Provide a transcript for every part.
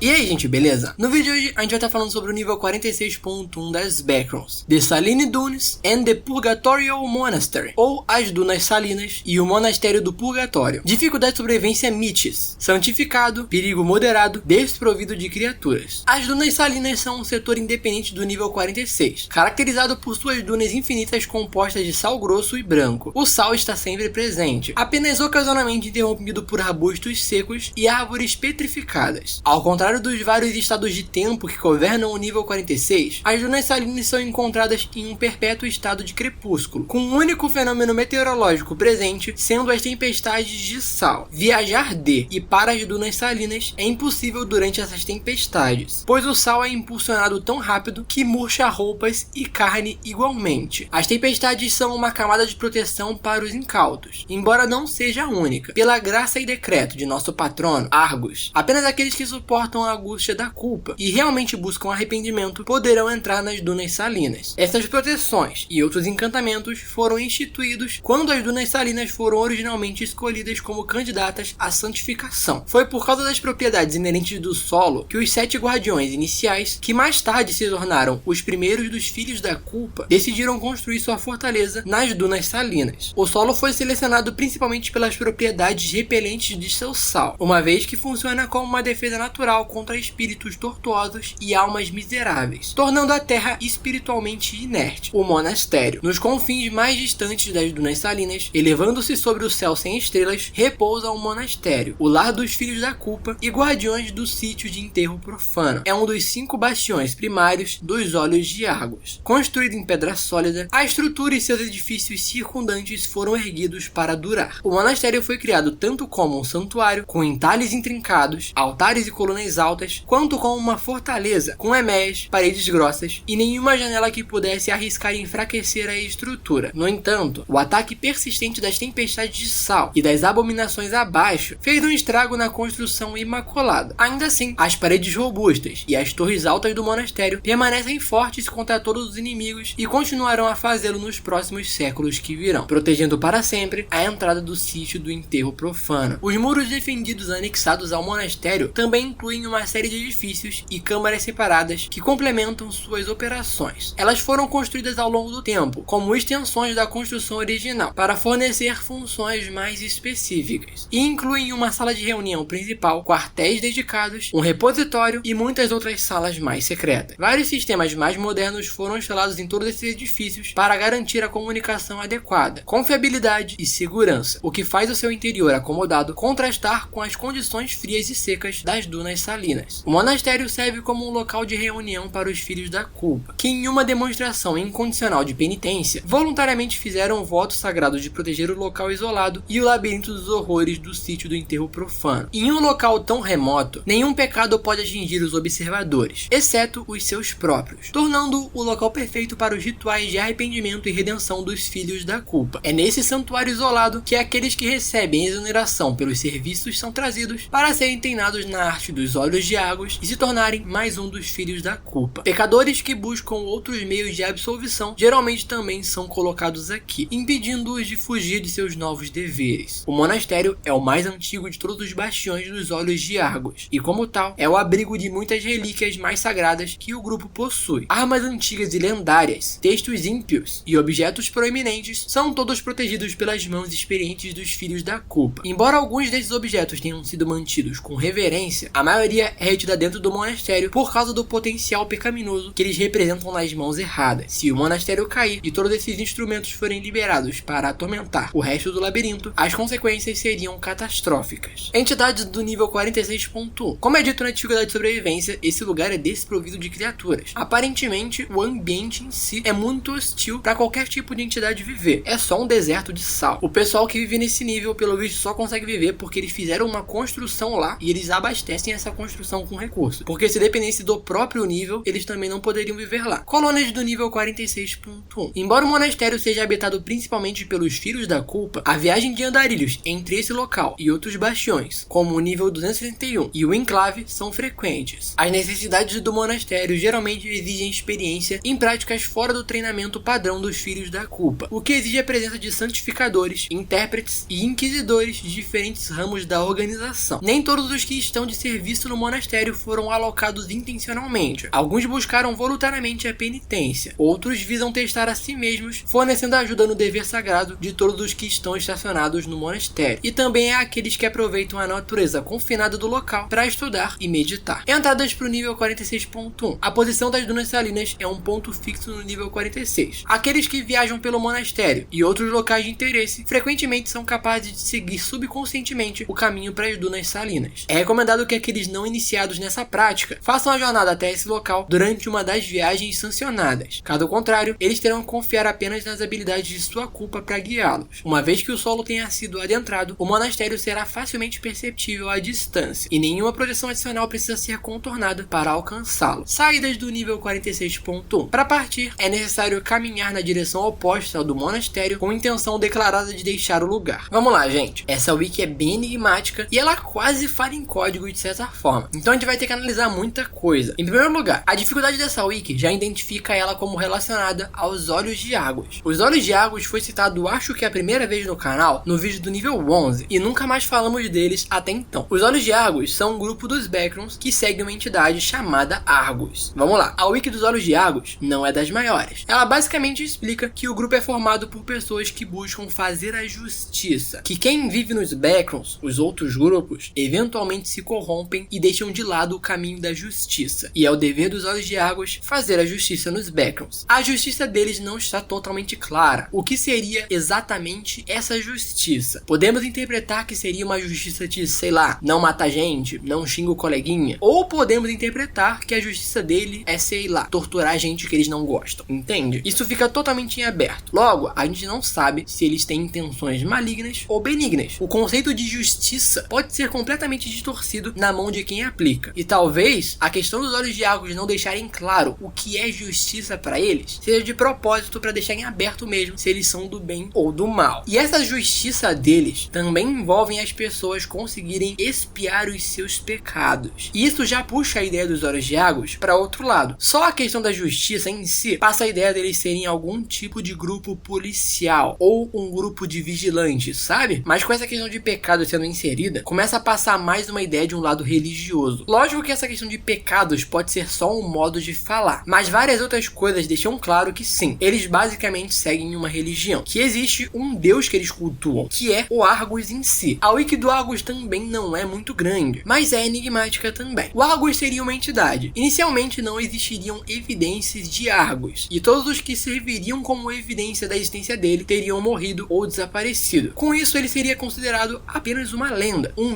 E aí gente, beleza? No vídeo de hoje a gente vai estar falando sobre o nível 46.1 das Backrooms, The Saline Dunes and the Purgatorial Monastery, ou as Dunas Salinas e o Monastério do Purgatório. Dificuldade de sobrevivência Mites, santificado, perigo moderado, desprovido de criaturas. As Dunas Salinas são um setor independente do nível 46, caracterizado por suas dunas infinitas compostas de sal grosso e branco. O sal está sempre presente, apenas ocasionalmente interrompido por arbustos secos e árvores petrificadas. Ao contrário dos vários estados de tempo que governam o nível 46, as dunas salinas são encontradas em um perpétuo estado de crepúsculo, com um único fenômeno meteorológico presente, sendo as tempestades de sal. Viajar de e para as dunas salinas é impossível durante essas tempestades, pois o sal é impulsionado tão rápido que murcha roupas e carne igualmente. As tempestades são uma camada de proteção para os incautos, embora não seja a única. Pela graça e decreto de nosso patrono, Argus, apenas aqueles que suportam a angústia da culpa e realmente buscam arrependimento poderão entrar nas dunas salinas. Essas proteções e outros encantamentos foram instituídos quando as dunas salinas foram originalmente escolhidas como candidatas à santificação. Foi por causa das propriedades inerentes do solo que os 7 guardiões iniciais, que mais tarde se tornaram os primeiros dos filhos da culpa, decidiram construir sua fortaleza nas dunas salinas. O solo foi selecionado principalmente pelas propriedades repelentes de seu sal, uma vez que funciona como uma defesa natural contra espíritos tortuosos e almas miseráveis, tornando a terra espiritualmente inerte. O monastério, nos confins mais distantes das dunas salinas, elevando-se sobre o céu sem estrelas, repousa o monastério, o lar dos filhos da culpa e guardiões do sítio de enterro profano. É um dos 5 bastiões primários dos Olhos de Argus. Construído em pedra sólida, a estrutura e seus edifícios circundantes foram erguidos para durar. O monastério foi criado tanto como um santuário, com entalhes intrincados, altares e colunas altas, quanto como uma fortaleza, com emés, paredes grossas e nenhuma janela que pudesse arriscar enfraquecer a estrutura. No entanto, o ataque persistente das tempestades de sal e das abominações abaixo fez um estrago na construção imaculada. Ainda assim, as paredes robustas e as torres altas do monastério permanecem fortes contra todos os inimigos e continuarão a fazê-lo nos próximos séculos que virão, protegendo para sempre a entrada do sítio do enterro profano. Os muros defendidos anexados ao monastério também incluem uma série de edifícios e câmaras separadas que complementam suas operações. Elas foram construídas ao longo do tempo, como extensões da construção original, para fornecer funções mais específicas, e incluem uma sala de reunião principal, quartéis dedicados, um repositório e muitas outras salas mais secretas. Vários sistemas mais modernos foram instalados em todos esses edifícios para garantir a comunicação adequada, confiabilidade e segurança, o que faz o seu interior acomodado contrastar com as condições frias e secas das dunas salinas. O monastério serve como um local de reunião para os filhos da culpa, que em uma demonstração incondicional de penitência, voluntariamente fizeram o voto sagrado de proteger o local isolado e o labirinto dos horrores do sítio do enterro profano. Em um local tão remoto, nenhum pecado pode atingir os observadores, exceto os seus próprios, tornando o local perfeito para os rituais de arrependimento e redenção dos filhos da culpa. É nesse santuário isolado que aqueles que recebem exoneração pelos serviços são trazidos para serem treinados na arte dos Olhos de Argus e se tornarem mais um dos filhos da culpa. Pecadores que buscam outros meios de absolvição geralmente também são colocados aqui, impedindo-os de fugir de seus novos deveres. O monastério é o mais antigo de todos os bastiões dos Olhos de Argus e, como tal, é o abrigo de muitas relíquias mais sagradas que o grupo possui. Armas antigas e lendárias, textos ímpios e objetos proeminentes são todos protegidos pelas mãos experientes dos filhos da culpa. Embora alguns desses objetos tenham sido mantidos com reverência, a maioria é retida dentro do monastério por causa do potencial pecaminoso que eles representam nas mãos erradas. Se o monastério cair e todos esses instrumentos forem liberados para atormentar o resto do labirinto, as consequências seriam catastróficas. Entidades do nível 46.1. Como é dito na dificuldade de sobrevivência, esse lugar é desprovido de criaturas. Aparentemente, o ambiente em si é muito hostil para qualquer tipo de entidade viver. É só um deserto de sal. O pessoal que vive nesse nível, pelo visto, só consegue viver porque eles fizeram uma construção lá e eles abastecem essa construção com recursos. Porque se dependesse do próprio nível, eles também não poderiam viver lá. Colônias do nível 46.1. Embora o monastério seja habitado principalmente pelos filhos da culpa, a viagem de andarilhos entre esse local e outros bastiões, como o nível 231 e o enclave, são frequentes. As necessidades do monastério geralmente exigem experiência em práticas fora do treinamento padrão dos filhos da culpa, o que exige a presença de santificadores, intérpretes e inquisidores de diferentes ramos da organização. Nem todos os que estão de serviço no monastério foram alocados intencionalmente. Alguns buscaram voluntariamente a penitência, outros visam testar a si mesmos, fornecendo ajuda no dever sagrado de todos os que estão estacionados no monastério, e também há aqueles que aproveitam a natureza confinada do local para estudar e meditar. Entradas para o nível 46.1. A posição das dunas salinas é um ponto fixo no nível 46. Aqueles que viajam pelo monastério e outros locais de interesse frequentemente são capazes de seguir subconscientemente o caminho para as dunas salinas. É recomendado que aqueles não iniciados nessa prática façam a jornada até esse local durante uma das viagens sancionadas. Caso contrário, eles terão que confiar apenas nas habilidades de sua culpa para guiá-los. Uma vez que o solo tenha sido adentrado, o monastério será facilmente perceptível à distância, e nenhuma projeção adicional precisa ser contornada para alcançá-lo. Saídas do nível 46.1. Para partir, é necessário caminhar na direção oposta ao do monastério com intenção declarada de deixar o lugar. Vamos lá, gente. Essa wiki é bem enigmática e ela quase fala em código de certa forma. Então a gente vai ter que analisar muita coisa. Em primeiro lugar, a dificuldade dessa wiki já identifica ela como relacionada aos olhos de Argus. Os olhos de Argus foi citado, acho que a primeira vez no canal, no vídeo do nível 11, e nunca mais falamos deles até então. Os olhos de Argus são um grupo dos Backrons que segue uma entidade chamada Argus. Vamos lá. A wiki dos olhos de Argus não é das maiores. Ela basicamente explica que o grupo é formado por pessoas que buscam fazer a justiça, que quem vive nos Backrons, os outros grupos, eventualmente se corrompem e deixam de lado o caminho da justiça, e é o dever dos olhos de Argus fazer a justiça nos Backrons. A justiça deles não está totalmente clara. O que seria exatamente essa justiça? Podemos interpretar que seria uma justiça de, sei lá, não matar gente, não xinga o coleguinha, ou podemos interpretar que a justiça dele é, sei lá, torturar gente que eles não gostam, entende? Isso fica totalmente em aberto. Logo, a gente não sabe se eles têm intenções malignas ou benignas. O conceito de justiça pode ser completamente distorcido na mão de quem aplica, e talvez a questão dos olhos de Argus não deixarem claro o que é justiça para eles seja de propósito para deixar em aberto mesmo se eles são do bem ou do mal. E essa justiça deles também envolve as pessoas conseguirem expiar os seus pecados. E isso já puxa a ideia dos olhos de Argus para outro lado. Só a questão da justiça em si passa a ideia deles serem algum tipo de grupo policial ou um grupo de vigilantes, sabe? Mas com essa questão de pecado sendo inserida, começa a passar mais uma ideia de um lado religioso. Lógico que essa questão de pecados pode ser só um modo de falar, mas várias outras coisas deixam claro que sim, eles basicamente seguem uma religião, que existe um deus que eles cultuam, que é o Argus em si. A wiki do Argus também não é muito grande, mas é enigmática também. O Argus seria uma entidade. Inicialmente não existiriam evidências de Argus, e todos os que serviriam como evidência da existência dele teriam morrido ou desaparecido. Com isso, ele seria considerado apenas uma lenda, um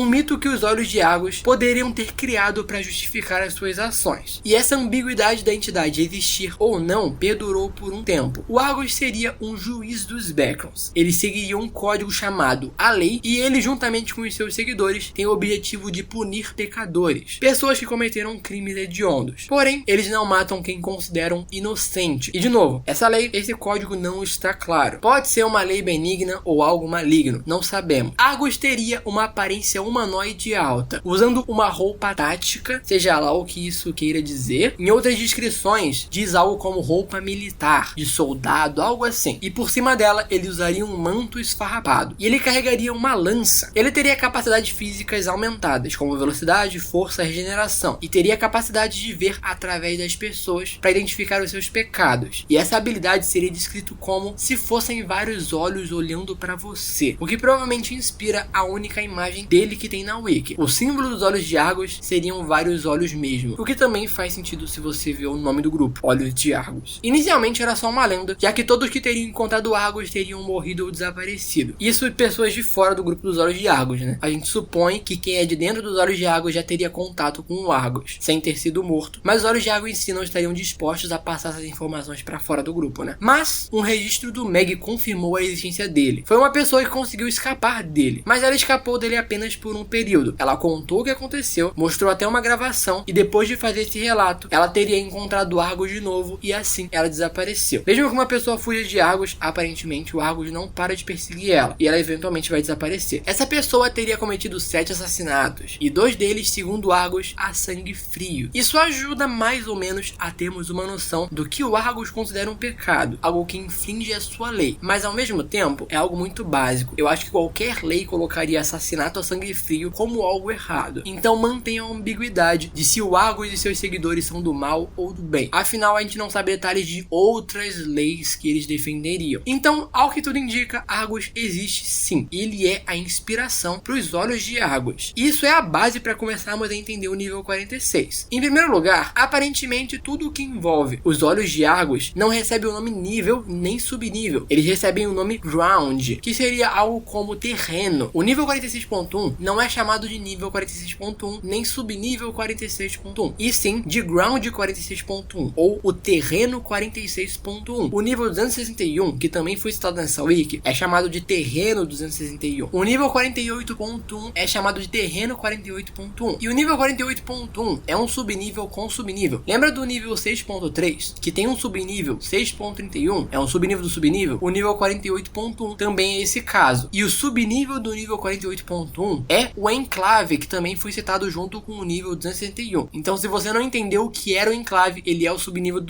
mito que os olhos de Argus poderiam ter criado para justificar as suas ações. E essa ambiguidade da entidade existir ou não perdurou por um tempo. O Argus seria um juiz dos Backrons. Ele seguiria um código chamado a lei, e ele, juntamente com os seus seguidores, tem o objetivo de punir pecadores, pessoas que cometeram crimes hediondos. Porém, eles não matam quem consideram inocente. E de novo, essa lei, esse código não está claro. Pode ser uma lei benigna ou algo maligno, não sabemos. Argus teria uma aparência humanoide alta, usando uma roupa tática, seja lá o que isso queira dizer. Em outras descrições, diz algo como roupa militar, de soldado, algo assim. E por cima dela, ele usaria um manto esfarrapado. E ele carregaria uma lança. Ele teria capacidades físicas aumentadas, como velocidade, força e regeneração. E teria a capacidade de ver através das pessoas para identificar os seus pecados. E essa habilidade seria descrito como se fossem vários olhos olhando para você, o que provavelmente inspira a única imagem dele que tem na wiki. O símbolo dos olhos de Argus seriam vários olhos mesmo, o que também faz sentido se você vê o nome do grupo, Olhos de Argus. Inicialmente era só uma lenda, já que todos que teriam encontrado Argus teriam morrido ou desaparecido. Isso pessoas de fora do grupo dos Olhos de Argus, né? A gente supõe que quem é de dentro dos Olhos de Argus já teria contato com o Argus, sem ter sido morto, mas os Olhos de Argus em si não estariam dispostos a passar essas informações para fora do grupo, né? Mas um registro do Meg confirmou a existência dele. Foi uma pessoa que conseguiu escapar dele, mas ela escapou dele apenas por um período. Ela contou o que aconteceu, mostrou até uma gravação, e depois de fazer esse relato, ela teria encontrado Argus de novo, e assim ela desapareceu. Mesmo que uma pessoa fuja de Argus, aparentemente o Argus não para de perseguir ela, e ela eventualmente vai desaparecer. Essa pessoa teria cometido 7 assassinatos, e 2 deles, segundo Argus, a sangue frio. Isso ajuda mais ou menos a termos uma noção do que o Argus considera um pecado, algo que infringe a sua lei, mas ao mesmo tempo é algo muito básico. Eu acho que qualquer lei colocaria assassinato a sangue frio como algo errado. errado. Então mantenha a ambiguidade de se o Argus e seus seguidores são do mal ou do bem. Afinal, a gente não sabe detalhes de outras leis que eles defenderiam. Então, ao que tudo indica, Argus existe sim. Ele é a inspiração para os olhos de Argus. Isso é a base para começarmos a entender o nível 46. Em primeiro lugar, aparentemente tudo o que envolve os olhos de Argus não recebe o nome nível nem subnível. Eles recebem o nome ground, que seria algo como terreno. O nível 46.1 não é chamado de nível 46.1 nem subnível 46.1, e sim de ground 46.1 ou o terreno 46.1. O nível 261, que também foi citado nessa wiki, é chamado de terreno 261. O nível 48.1 é chamado de terreno 48.1. E o nível 48.1 é um subnível com subnível. Lembra do nível 6.3, que tem um subnível 6.31? É um subnível do subnível? O nível 48.1 também é esse caso. E o subnível do nível 48.1 é o enclave, que também foi citado junto com o nível 261. Então, se você não entendeu o que era o enclave, ele é o subnível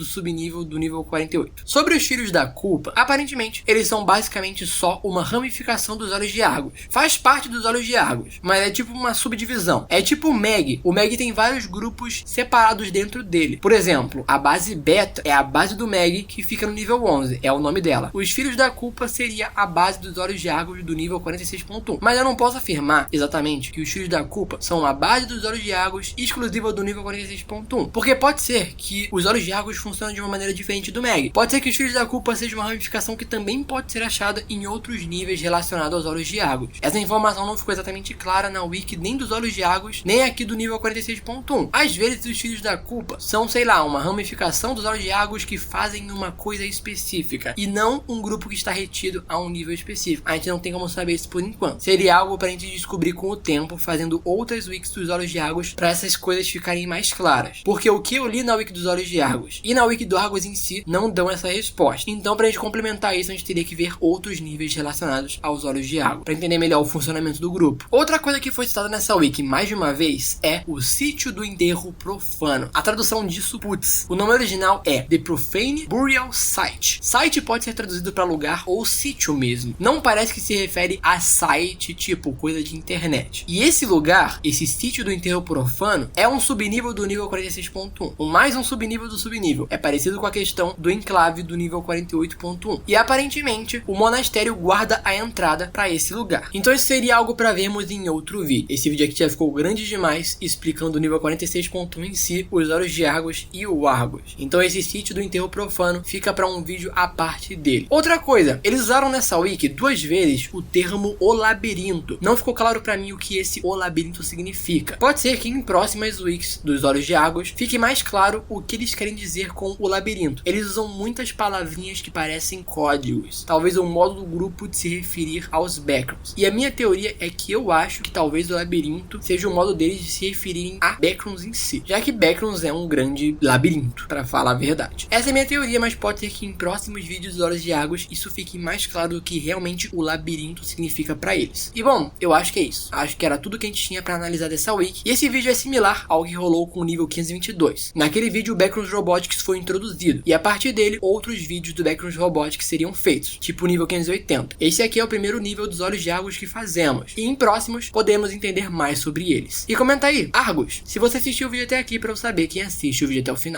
do nível 48. Sobre os filhos da culpa, aparentemente, eles são basicamente só uma ramificação dos olhos de Argus. Faz parte dos olhos de Argus, mas é tipo uma subdivisão. É tipo o Meg. O Meg tem vários grupos separados dentro dele. Por exemplo, a base beta é a base do Meg, que fica no nível 11, é o nome dela. Os filhos da culpa seria a base dos olhos de Argus do nível 46.1. Mas eu não posso afirmar exatamente que os filhos da culpa são a base dos olhos de Argus exclusiva do nível 46.1. Porque pode ser que os olhos de Argus funcionem de uma maneira diferente do Meg. Pode ser que os filhos da culpa sejam uma ramificação que também pode ser achada em outros níveis relacionados aos olhos de Argus. Essa informação não ficou exatamente clara na wiki nem dos olhos de Argus, nem aqui do nível 46.1. Às vezes os filhos da culpa são, sei lá, uma ramificação dos olhos de Argus que fazem uma coisa específica e não um grupo que está retido a um nível específico. A gente não tem como saber isso por enquanto. Seria algo pra gente descobrir com o tempo, fazendo outras wikis dos olhos de Argus para essas coisas ficarem mais claras. Porque o que eu li na wiki dos olhos de Argus e na wiki do Argus em si não dão essa resposta. Então, pra gente complementar isso, a gente teria que ver outros níveis relacionados aos olhos de Argus para entender melhor o funcionamento do grupo. Outra coisa que foi citada nessa wiki mais de uma vez é o sítio do enterro profano. A tradução disso, putz, o nome original é The Profane Burial Site. Site pode ser traduzido para lugar ou sítio mesmo. Não parece que se refere a site, tipo coisa de internet. E esse lugar, esse sítio do enterro profano, é um subnível do nível 46.1. Mais um subnível do subnível. É parecido com a questão do enclave do nível 48.1. E aparentemente, o monastério guarda a entrada para esse lugar. Então isso seria algo para vermos em outro vídeo. Esse vídeo aqui já ficou grande demais, explicando o nível 46.1 em si, os olhos de Argus e o Argus. Então esse sítio do enterro profano fica para um vídeo à parte dele. Outra coisa, eles usaram nessa wiki 2 vezes o termo o labirinto. Não ficou claro para mim o que esse o labirinto significa. Pode ser que em próximas wikis dos olhos de Argus fique mais claro o que eles querem dizer com o labirinto. Eles usam muitas palavrinhas que parecem códigos. Talvez um modo do grupo de se referir aos backgrounds. E a minha teoria é que eu acho que talvez o labirinto seja um modo deles de se referirem a backgrounds em si, já que backgrounds é um grande labirinto, para falar a verdade. Essa é a minha teoria, mas pode ser que em próximos vídeos dos olhos de Argus isso fique mais claro do que realmente o labirinto significa para eles. E bom, eu acho que é isso. Acho que era tudo que a gente tinha para analisar dessa wiki. E esse vídeo é similar ao que rolou com o nível 522. Naquele vídeo o Backgrounds Robotics foi introduzido, e a partir dele outros vídeos do Backgrounds Robotics seriam feitos, tipo o nível 580. Esse aqui é o primeiro nível dos olhos de Argus que fazemos, e em próximos podemos entender mais sobre eles. E comenta aí, Argus, se você assistiu o vídeo até aqui, para eu saber quem assiste o vídeo até o final.